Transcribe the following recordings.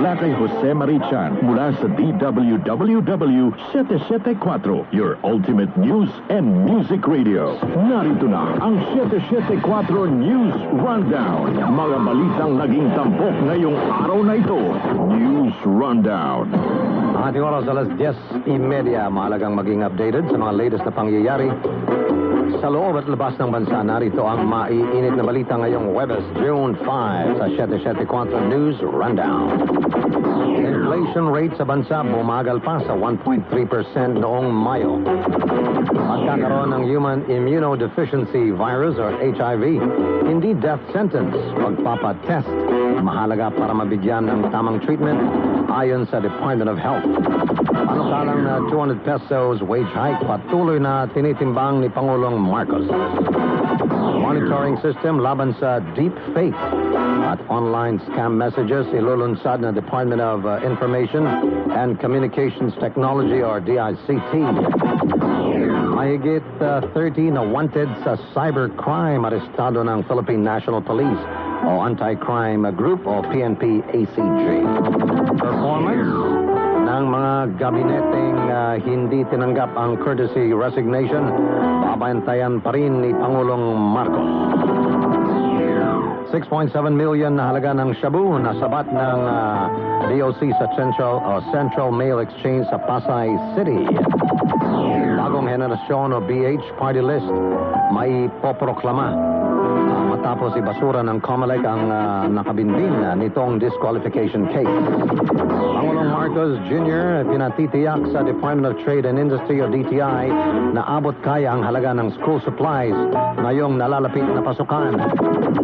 mula kay Jose Marichan mula sa DWWW 774, your ultimate news and music radio. Narito na ang 774 News Rundown. Mga balitang naging tampok ngayong araw na ito. News Rundown. Ating oras alas 10:30. Mahalagang maging updated sa mga latest na pangyayari sa loob at labas ng bansa. Narito ang maiinit na balita ngayong Huwebes, June 5 sa 774 News Rundown. Inflation rate sa bansa bumagal pa sa 1.3% noong Mayo. Pagkakaroon ng human immunodeficiency virus or HIV, hindi death sentence. Pagpapatest, mahalaga para mabigyan ng tamang treatment ayon sa Department of Health. Panukalang na 200 pesos wage hike patuloy na tinitimbang ni Pangulong Marcos. Monitoring system laban sa deep fake at online scam messages ilulunsad na Department of Information and Communications Technology or DICT. Mahigit 30 na wanted sa cybercrime arestado ng Philippine National Police o Anti-Crime Group o PNP-ACG. Performance ng mga gabineteng hindi tinanggap ang courtesy resignation, babantayan pa rin ni Pangulong Marcos. 6.7 million na halaga ng shabu na sabat ng DOC sa Central Mail Exchange sa Pasay City. Bagong henerasyon o BH party list may poproklama matapos ibasura ng COMELEC ang nakabinbin nitong disqualification case. Pangulong Marcos Jr. pinatitiyak sa Department of Trade and Industry o DTI na abot kaya ang halaga ng school supplies ngayong nalalapit na pasukan.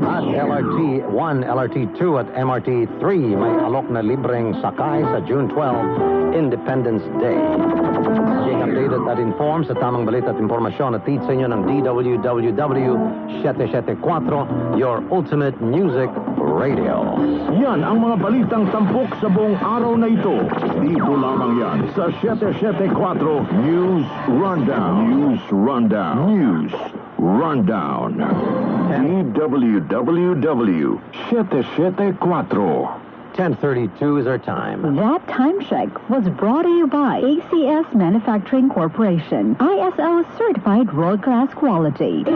At LRT 1, LRT 2 at MRT 3 may alok na libreng sakay sa June 12, Independence Day. Maging updated at informed sa tamang balita at impormasyon at sa inyo ng DWWW 774, your ultimate music radio. Yan ang mga balitang tampok sa buong araw na ito. Dito lamang yan sa 774 News Rundown. News Rundown. News Rundown. DWWW 774. 10:32 is our time. That time check was brought to you by ACS Manufacturing Corporation. ISO certified world-class quality.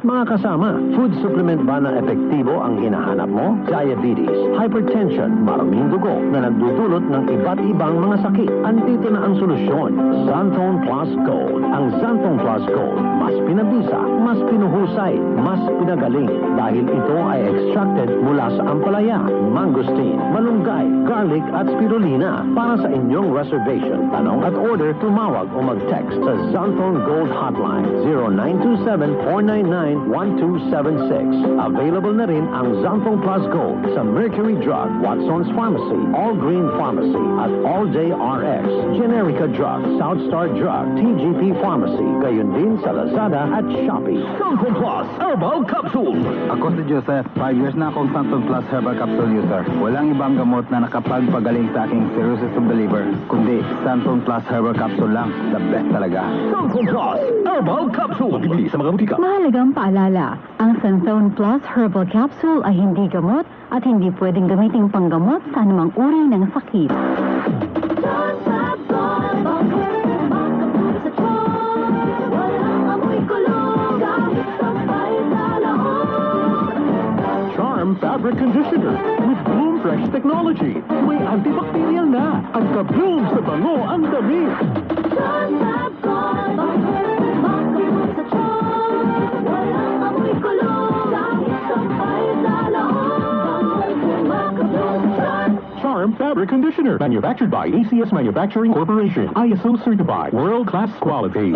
Mga kasama, food supplement ba na epektibo ang hinahanap mo? Diabetes, hypertension, maraming dugo na nagdudulot ng iba't ibang mga sakit. Andito na ang solusyon. Xanthone Plus Gold. Ang Xanthone Plus Gold, mas pinabisa, mas pinuhusay, mas pinagaling dahil ito ay extracted mula sa ampalaya, mangosteen, malunggay, garlic at spirulina. Para sa inyong reservation, tanong at order, tumawag o mag-text sa Xanthone Gold Hotline 0927-499-1276. Available na rin ang Xanthone Plus Gold sa Mercury Drug, Watson's Pharmacy, All Green Pharmacy at All Day RX, Generica Drug, Southstar Drug, TGP Pharmacy, gayon din sa Lazada at Shopee. Xanthone Plus Herbal Capsule. Ako si Joseph, 5 years na akong Xanthone Plus Herbal Capsule user. Walang ibang gamot na nakapagpagaling sa aking cirrhosis of the liver, kundi Xanthone Plus Herbal Capsule lang. The best talaga. Xanthone Plus Herbal Capsule. Bibili sa mga butika. Mahalagang paalala, ang Xanthone Plus Herbal Capsule ay hindi gamot at hindi pwedeng gamiting panggamot sa anumang uri ng sakit. Charm Fabric Conditioner with Bloom Fresh Technology. May antibacterial na at ka-bloom sa bango ang damit. Charm Fabric Conditioner. Manufactured by ACS Manufacturing Corporation. ISO certified. World-class quality.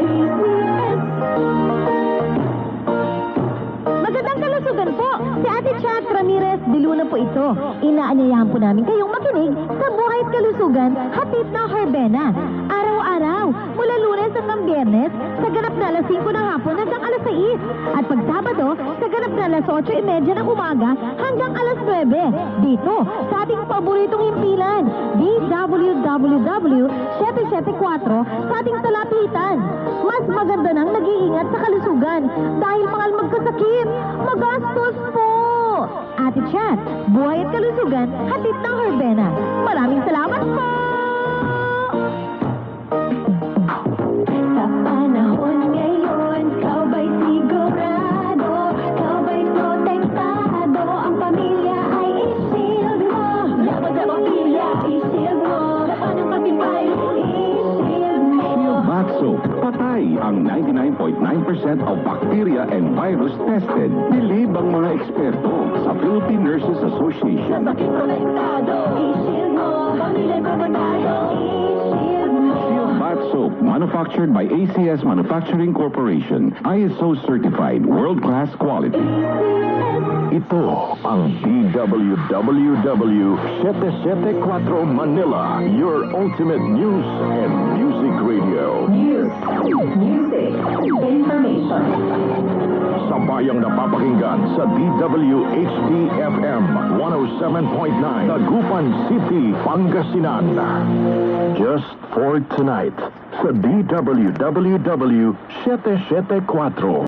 Magandang kalusugan po! Si Ate Chat Ramirez de Luna po ito. Inaanyayahan po namin kayong makinig sa Buhay at Kalusugan, hatid na Herbena. Araw-araw, mula Lunes hanggang Biyernes, sa ganap na alas 5 ng hapon hanggang alas 6. At pag Sabado, sa ganap na alas 8:30 ng umaga hanggang alas 9. Dito, sa ating paboritong himpilan, DWWW 774 sa ating talapitan. Mas maganda nang nag-iingat sa kalusugan dahil mahal magkasakit. Magastos po! Ate Chat, lahat. Buhay at kalusugan, hatid ng Herbena. Maraming salamat po! Sa panahon ngayon, ikaw ba'y sigurado? Ikaw ba'y protektado? Ang pamilya ay i-shield mo. Laban sa pamilya, i-shield mo. Laban ng patibay, i-shield mo. Shield Bath Soap. Patay ang 99.9% of bacteria and virus tested. Believe ang mga eksperto sa Philippine Nurses Association. Bakit protektado? I-shield mo. Pamilya protektado, i-shield mo. Shield Bath Soap, manufactured by ACS Manufacturing Corporation. ISO certified, world-class quality. Ito ang DWWW 774 Manila, your ultimate news and music radio. News, music, information. Sabayang napapakinggan sa DWHD-FM 107.9 Dagupan City, Pangasinan. Just for tonight sa DWWW 774.